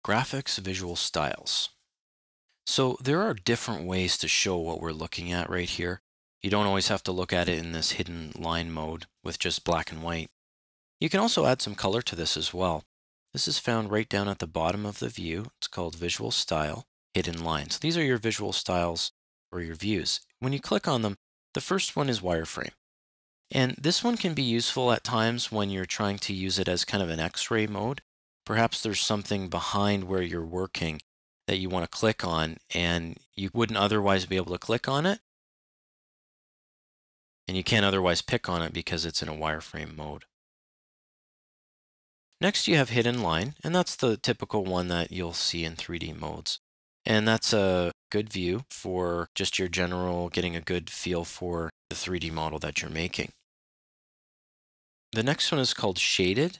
Graphics, visual styles. So there are different ways to show what we're looking at right here. You don't always have to look at it in this hidden line mode with just black and white. You can also add some color to this as well. This is found right down at the bottom of the view. It's called Visual Style, Hidden Line. So these are your visual styles or your views. When you click on them, the first one is wireframe. And this one can be useful at times when you're trying to use it as kind of an X-ray mode. Perhaps there's something behind where you're working that you want to click on and you wouldn't otherwise be able to click on it. And you can't otherwise pick on it because it's in a wireframe mode. Next you have hidden line, and that's the typical one that you'll see in 3D modes. And that's a good view for just your general getting a good feel for the 3D model that you're making. The next one is called shaded.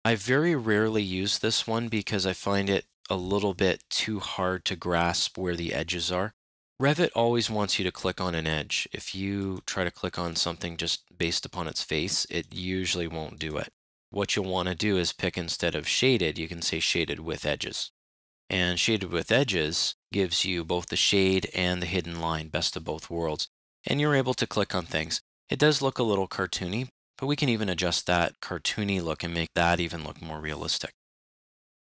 I very rarely use this one because I find it a little bit too hard to grasp where the edges are. Revit always wants you to click on an edge. If you try to click on something just based upon its face, it usually won't do it. What you'll want to do is pick, instead of shaded, you can say shaded with edges. And shaded with edges gives you both the shade and the hidden line, best of both worlds. And you're able to click on things. It does look a little cartoony, but we can even adjust that cartoony look and make that even look more realistic.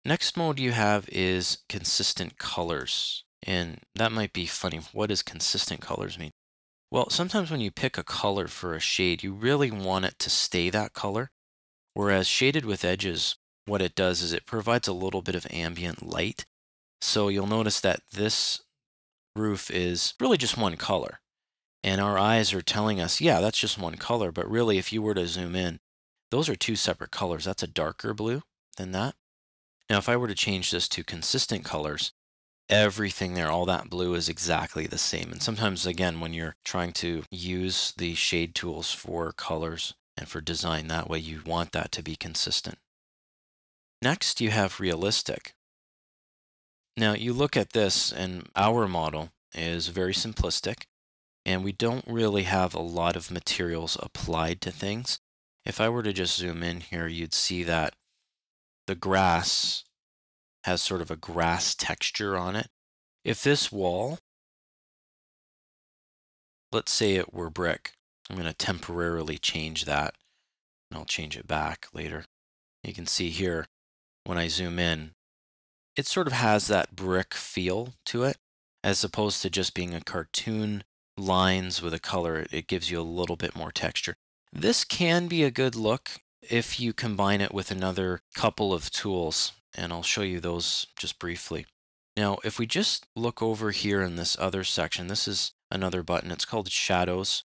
Next mode you have is consistent colors. And that might be funny. What does consistent colors mean? Well, sometimes when you pick a color for a shade, you really want it to stay that color. Whereas shaded with edges, what it does is it provides a little bit of ambient light. So you'll notice that this roof is really just one color. And our eyes are telling us, yeah, that's just one color. But really, if you were to zoom in, those are two separate colors. That's a darker blue than that. Now, if I were to change this to consistent colors, everything there, all that blue is exactly the same. And sometimes, again, when you're trying to use the shade tools for colors and for design, that way you want that to be consistent. Next, you have realistic. Now, you look at this, and our model is very simplistic, and we don't really have a lot of materials applied to things. If I were to just zoom in here, you'd see that the grass has sort of a grass texture on it. If this wall, let's say it were brick, I'm going to temporarily change that, and I'll change it back later. You can see here, when I zoom in, it sort of has that brick feel to it, as opposed to just being a cartoon lines with a color. It gives you a little bit more texture. This can be a good look if you combine it with another couple of tools, and I'll show you those just briefly. Now, if we just look over here in this other section, this is another button. It's called Shadows,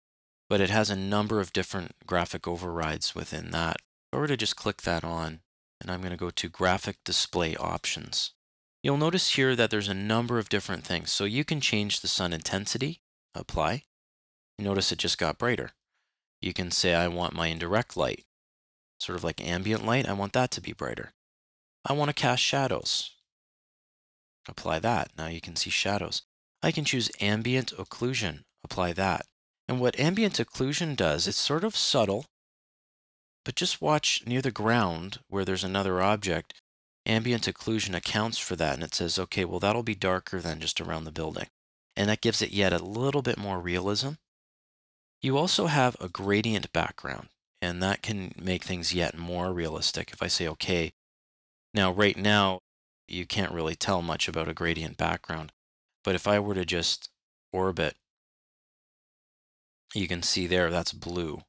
but it has a number of different graphic overrides within that. If I were to just click that on, and I'm going to go to Graphic Display Options. You'll notice here that there's a number of different things. So you can change the sun intensity, apply. You notice it just got brighter. You can say, I want my indirect light, sort of like ambient light, I want that to be brighter. I want to cast shadows. Apply that. Now you can see shadows. I can choose ambient occlusion. Apply that. And what ambient occlusion does, it's sort of subtle, but just watch near the ground where there's another object. Ambient occlusion accounts for that, and it says, okay, well, that'll be darker than just around the building. And that gives it yet a little bit more realism. You also have a gradient background, and that can make things yet more realistic. If I say, okay, now right now, you can't really tell much about a gradient background, but if I were to just orbit, you can see there, that's blue.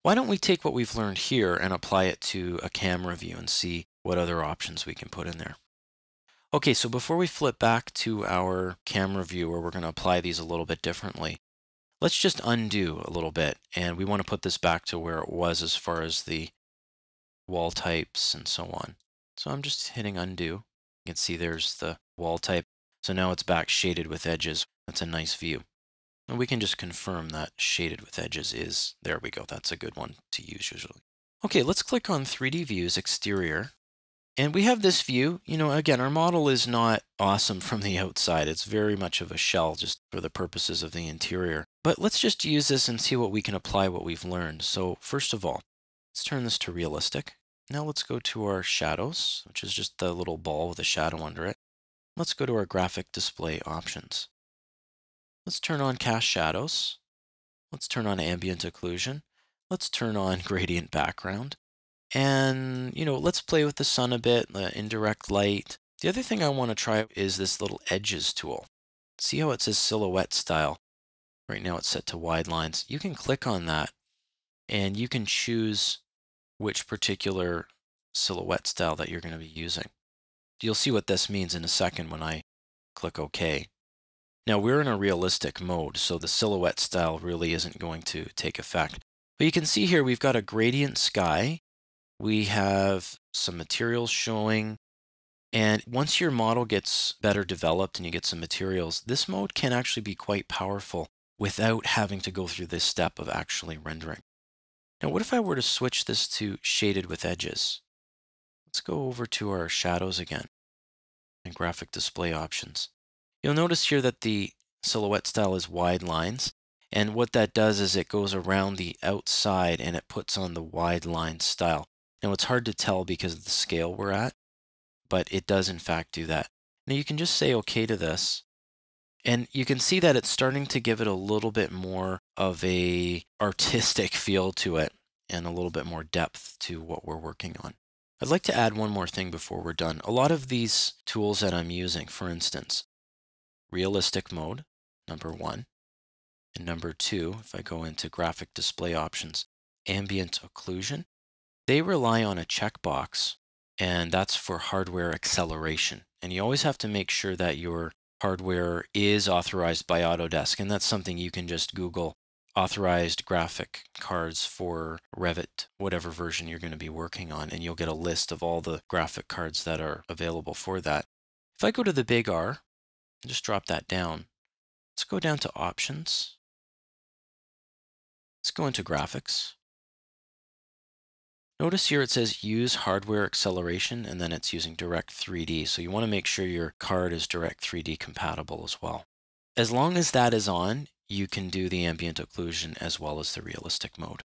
Why don't we take what we've learned here and apply it to a camera view and see what other options we can put in there. Okay, so before we flip back to our camera view where we're going to apply these a little bit differently, let's just undo a little bit, and we want to put this back to where it was as far as the wall types and so on. So I'm just hitting undo. You can see there's the wall type. So now it's back shaded with edges. That's a nice view. And we can just confirm that shaded with edges is, there we go, that's a good one to use usually. Okay, let's click on 3D Views, Exterior. And we have this view. You know, again, our model is not awesome from the outside. It's very much of a shell just for the purposes of the interior. But let's just use this and see what we can apply what we've learned. So first of all, let's turn this to realistic. Now let's go to our shadows, which is just the little ball with a shadow under it. Let's go to our graphic display options. Let's turn on cast shadows. Let's turn on ambient occlusion. Let's turn on gradient background. And, let's play with the sun a bit, the indirect light. The other thing I want to try is this little edges tool. See how it says silhouette style? Right now it's set to wide lines. You can click on that and you can choose which particular silhouette style that you're going to be using. You'll see what this means in a second when I click OK. Now we're in a realistic mode, so the silhouette style really isn't going to take effect. But you can see here we've got a gradient sky. We have some materials showing. And once your model gets better developed and you get some materials, this mode can actually be quite powerful without having to go through this step of actually rendering. Now, what if I were to switch this to shaded with edges? Let's go over to our shadows again and graphic display options. You'll notice here that the silhouette style is wide lines. And what that does is it goes around the outside and it puts on the wide line style. Now, it's hard to tell because of the scale we're at, but it does in fact do that. Now, you can just say OK to this. And you can see that it's starting to give it a little bit more of a artistic feel to it and a little bit more depth to what we're working on. I'd like to add one more thing before we're done. A lot of these tools that I'm using, for instance, realistic mode, number 1, and number 2, if I go into graphic display options, ambient occlusion, they rely on a checkbox, and that's for hardware acceleration. And you always have to make sure that your hardware is authorized by Autodesk, and that's something you can just Google authorized graphic cards for Revit, whatever version you're going to be working on, and you'll get a list of all the graphic cards that are available for that. If I go to the big R, just drop that down. Let's go down to options. Let's go into graphics. Notice here it says use hardware acceleration, and then it's using Direct 3D. So you want to make sure your card is Direct 3D compatible as well. As long as that is on, you can do the ambient occlusion as well as the realistic mode.